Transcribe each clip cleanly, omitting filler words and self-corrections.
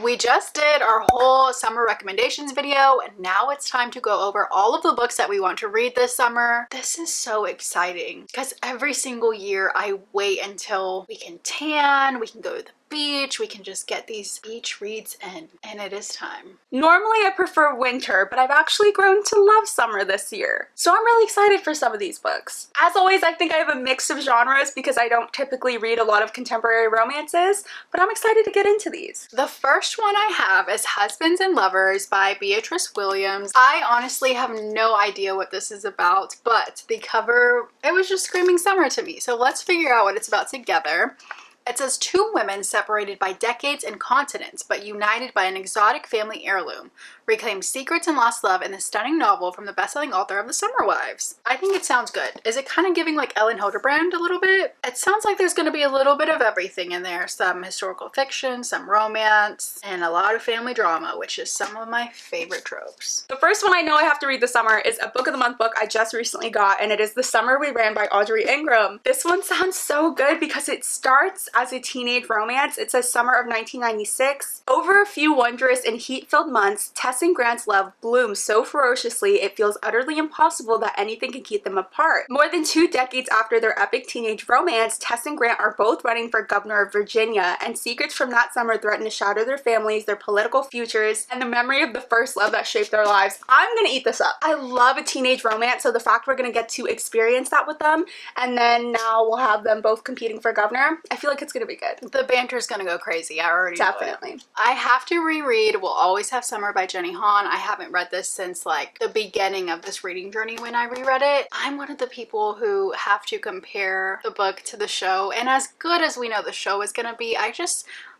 We just did our whole summer recommendations video, and now it's time to go over all of the books that we want to read this summer. This is so exciting because every single year I wait until we can tan, we can go to the beach, we can just get these beach reads in, and it is time. Normally I prefer winter, but I've actually grown to love summer this year. So I'm really excited for some of these books. As always, I think I have a mix of genres because I don't typically read a lot of contemporary romances, but I'm excited to get into these. The first one I have is Husbands and Lovers by Beatrice Williams. I honestly have no idea what this is about, but the cover, it was just screaming summer to me. So let's figure out what it's about together. It says two women separated by decades and continents, but united by an exotic family heirloom, reclaim secrets and lost love in the stunning novel from the best-selling author of The Summer Wives. I think it sounds good. Is it kind of giving like Ellen Hildebrand a little bit? It sounds like there's going to be a little bit of everything in there. Some historical fiction, some romance, and a lot of family drama, which is some of my favorite tropes. The first one I know I have to read this summer is a Book of the Month book I just recently got, and it is The Summer We Ran by Audrey Ingram. This one sounds so good because it starts as a teenage romance. It says summer of 1996. Over a few wondrous and heat-filled months, Tess and Grant's love blooms so ferociously it feels utterly impossible that anything can keep them apart. More than 2 decades after their epic teenage romance, Tess and Grant are both running for governor of Virginia, and secrets from that summer threaten to shatter their families, their political futures, and the memory of the first love that shaped their lives. I'm gonna eat this up. I love a teenage romance, so the fact we're gonna get to experience that with them, and then now we'll have them both competing for governor, I feel like it's gonna be good. The banter's gonna go crazy. I already know it. Definitely. I have to reread We'll Always Have Summer by Jenny Han. I haven't read this since like the beginning of this reading journey when I reread it. I'm one of the people who have to compare the book to the show, and as good as we know the show is gonna be,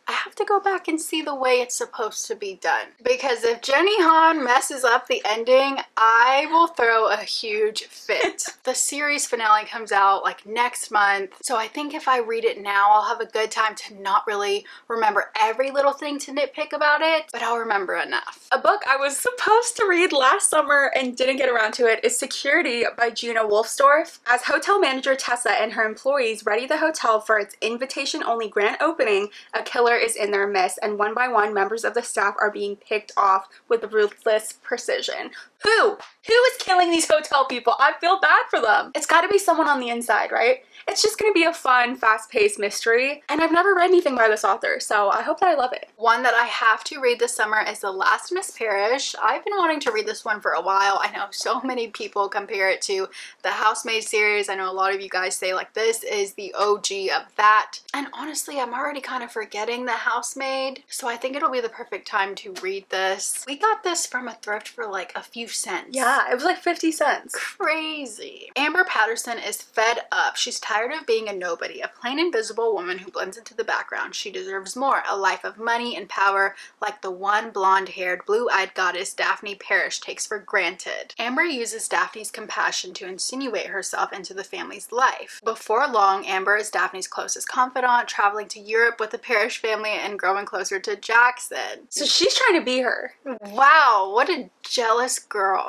I have to go back and see the way it's supposed to be done. Because if Jenny Han messes up the ending, I will throw a huge fit. The series finale comes out like next month, so I think if I read it now, I'll have a good time to not really remember every little thing to nitpick about it, but I'll remember enough. A book I was supposed to read last summer and didn't get around to it is Security by Gina Wolfsdorf. As hotel manager Tessa and her employees ready the hotel for its invitation-only grand opening, a killer is in their midst, and one by one members of the staff are being picked off with ruthless precision. Who is killing these hotel people? I feel bad for them. It's got to be someone on the inside, right? It's just going to be a fun, fast-paced mystery, and I've never read anything by this author, so I hope that I love it. One that I have to read this summer is The Last Miss Parrish. I've been wanting to read this one for a while. I know so many people compare it to the Housemaid series. I know a lot of you guys say like this is the OG of that, and honestly I'm already kind of forgetting the Housemaid, so I think it'll be the perfect time to read this. We got this from a thrift for like a few cents. Yeah, it was like 50 cents. Crazy. Amber Patterson is fed up. She's tired of being a nobody, a plain invisible woman who blends into the background. She deserves more, a life of money and power like the one blonde-haired, blue-eyed goddess Daphne Parrish takes for granted. Amber uses Daphne's compassion to insinuate herself into the family's life. Before long, Amber is Daphne's closest confidant, traveling to Europe with the Parrish family and growing closer to Jackson. So she's trying to be her. Wow, what a jealous girl.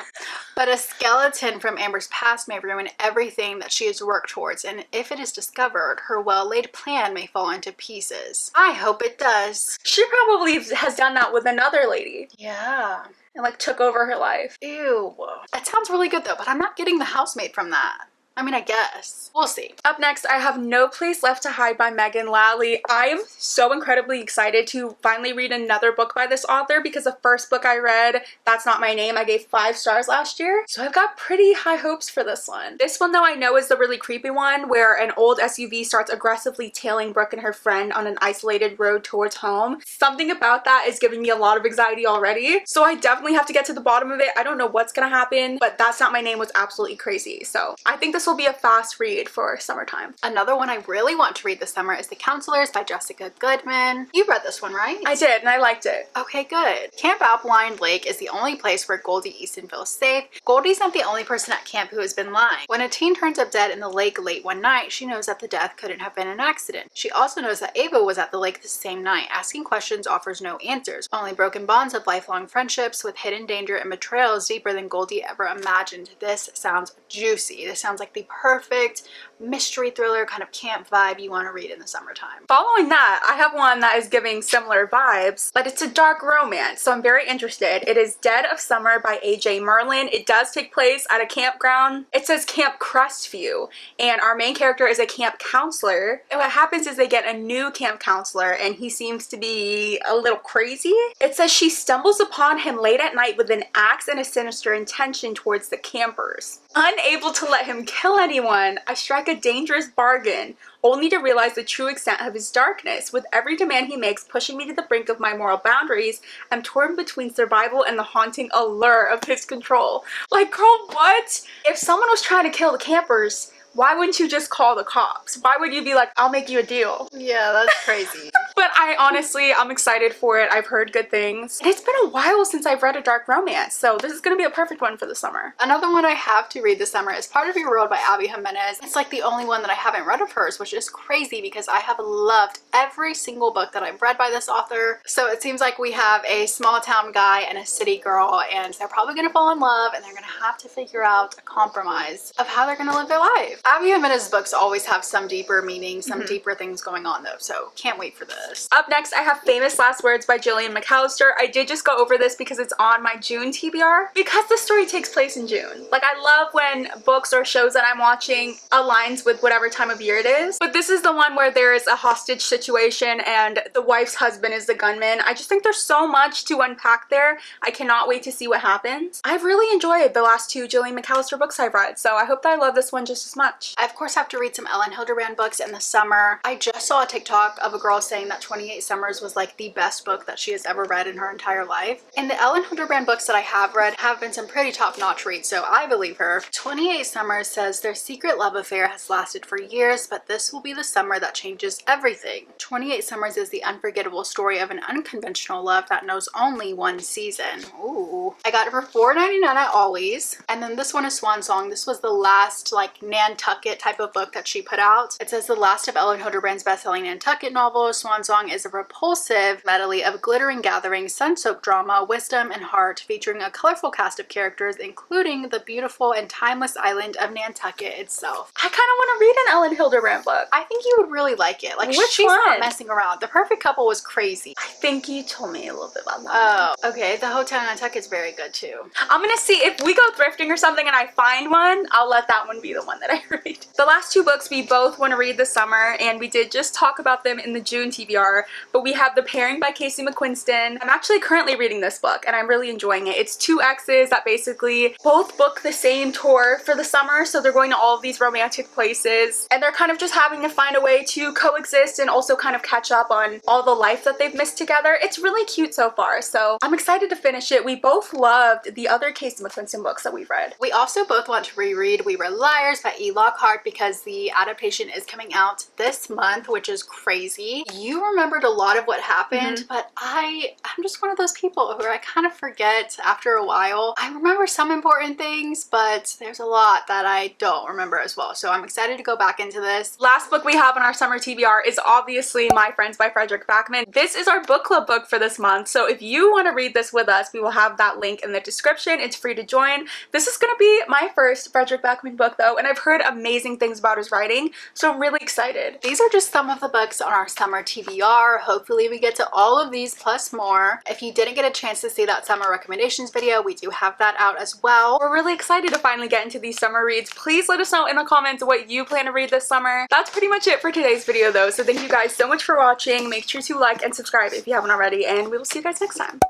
But a skeleton from Amber's past may ruin everything that she has worked towards, and if it is discovered, her well-laid plan may fall into pieces. I hope it does. She probably has done that with another lady. Yeah. And like took over her life. Ew. That sounds really good though, but I'm not getting the Housemaid from that. I mean, I guess. We'll see. Up next, I have No Place Left to Hide by Megan Lally. I am so incredibly excited to finally read another book by this author because the first book I read, That's Not My Name, I gave 5 stars last year. So I've got pretty high hopes for this one. This one, though, I know is the really creepy one where an old SUV starts aggressively tailing Brooke and her friend on an isolated road towards home. Something about that is giving me a lot of anxiety already. So I definitely have to get to the bottom of it. I don't know what's gonna happen, but That's Not My Name was absolutely crazy. So I think this will be a fast read for summertime. Another one I really want to read this summer is The Counselors by Jessica Goodman. You read this one, right? I did, and I liked it. Okay, good. Camp Alpine Lake is the only place where Goldie Easton feels safe. Goldie's not the only person at camp who has been lying. When a teen turns up dead in the lake late one night, she knows that the death couldn't have been an accident. She also knows that Ava was at the lake the same night. Asking questions offers no answers. Only broken bonds of lifelong friendships with hidden danger and betrayals deeper than Goldie ever imagined. This sounds juicy. This sounds like the perfect mystery thriller kind of camp vibe you want to read in the summertime. Following that, I have one that is giving similar vibes, but it's a dark romance, so I'm very interested. It is Dead of Summer by A.J. Merlin. It does take place at a campground. It says Camp Crestview, and our main character is a camp counselor. And what happens is they get a new camp counselor, and he seems to be a little crazy. It says she stumbles upon him late at night with an axe and a sinister intention towards the campers. Unable to let him kill anyone, I strike a dangerous bargain, only to realize the true extent of his darkness. With every demand he makes pushing me to the brink of my moral boundaries, I'm torn between survival and the haunting allure of his control. Like, girl, what? If someone was trying to kill the campers, why wouldn't you just call the cops? Why would you be like, I'll make you a deal? Yeah, that's crazy. But I'm excited for it. I've heard good things. And it's been a while since I've read a dark romance, so this is gonna be a perfect one for the summer. Another one I have to read this summer is Part of Your World by Abby Jimenez. It's like the only one that I haven't read of hers, which is crazy because I have loved every single book that I've read by this author. So it seems like we have a small town guy and a city girl, and they're probably gonna fall in love, and they're gonna have to figure out a compromise of how they're gonna live their life. Abby Jimenez books always have some deeper meaning, some deeper things going on though, so can't wait for this. Up next, I have Famous Last Words by Jillian McAllister. I did just go over this because it's on my June TBR, because the story takes place in June. Like, I love when books or shows that I'm watching aligns with whatever time of year it is, but this is the one where there is a hostage situation and the wife's husband is the gunman. I just think there's so much to unpack there. I cannot wait to see what happens. I've really enjoyed the last two Jillian McAllister books I've read, so I hope that I love this one just as much. I of course have to read some Ellen Hilderbrand books in the summer. I just saw a TikTok of a girl saying that 28 Summers was like the best book that she has ever read in her entire life. And the Ellen Hilderbrand books that I have read have been some pretty top-notch reads, so I believe her. 28 Summers says their secret love affair has lasted for years, but this will be the summer that changes everything. 28 Summers is the unforgettable story of an unconventional love that knows only one season. Ooh. I got it for $4.99 at Ollie's. And then this one is Swan Song. This was the last like Nantucket type of book that she put out. It says the last of Ellen Hilderbrand's best-selling Nantucket novel. Swan Song is a repulsive medley of glittering gatherings, sun-soaked drama, wisdom, and heart, featuring a colorful cast of characters, including the beautiful and timeless island of Nantucket itself. I kind of want to read an Ellen Hilderbrand book. I think you would really like it. Like, which she's one? not messing around. The Perfect Couple was crazy. I think you told me a little bit about that. Oh, okay. The Hotel Nantucket is very good too. I'm gonna see if we go thrifting or something and I find one, I'll let that one be the one that I read. The last two books we both want to read this summer, and we did just talk about them in the June TBR, but we have The Pairing by Casey McQuiston. I'm actually currently reading this book and I'm really enjoying it. It's two exes that basically both book the same tour for the summer, so they're going to all of these romantic places and they're kind of just having to find a way to coexist and also kind of catch up on all the life that they've missed together. It's really cute so far, so I'm excited to finish it. We both loved the other Casey McQuiston books that we've read. We also both want to reread We Were Liars by E. Lockhart because the adaptation is coming out this month, which is crazy. You remembered a lot of what happened, but I'm just one of those people who I kind of forget after a while. I remember some important things, but there's a lot that I don't remember as well. So I'm excited to go back into this. Last book we have on our summer TBR is obviously My Friends by Frederick Backman. This is our book club book for this month, so if you want to read this with us, we will have that link in the description. It's free to join. This is gonna be my first Frederick Backman book though, and I've heard amazing things about his writing, so I'm really excited. These are just some of the books on our summer TBR. Hopefully we get to all of these plus more. If you didn't get a chance to see that summer recommendations video, we do have that out as well. We're really excited to finally get into these summer reads. Please let us know in the comments what you plan to read this summer. That's pretty much it for today's video though, so thank you guys so much for watching. Make sure to like and subscribe if you haven't already, and we will see you guys next time.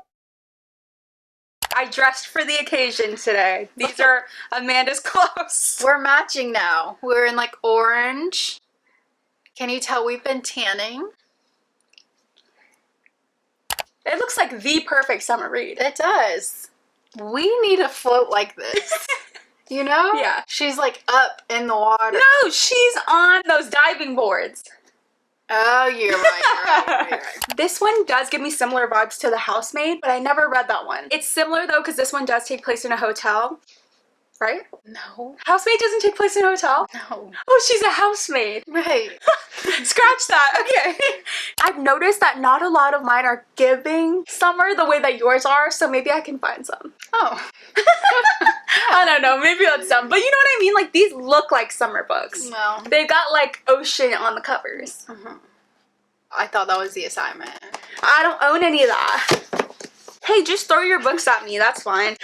I dressed for the occasion today. These are Amanda's clothes. We're matching now. We're in like orange. Can you tell we've been tanning? It looks like the perfect summer read. It does. We need to float like this. You know? Yeah. She's like up in the water. No, she's on those diving boards. Oh, you're right, you're right. This one does give me similar vibes to The Housemaid, but I never read that one. It's similar though because this one does take place in a hotel, right? No. Housemaid doesn't take place in a hotel? No. Oh, she's a housemaid. Right. Scratch that. Okay. I've noticed that not a lot of mine are giving summer the way that yours are, so maybe I can find some. Oh. I don't know, maybe that's dumb, but you know what I mean? Like, these look like summer books. No. They got like ocean on the covers. I thought that was the assignment. I don't own any of that. Hey, just throw your books at me, that's fine.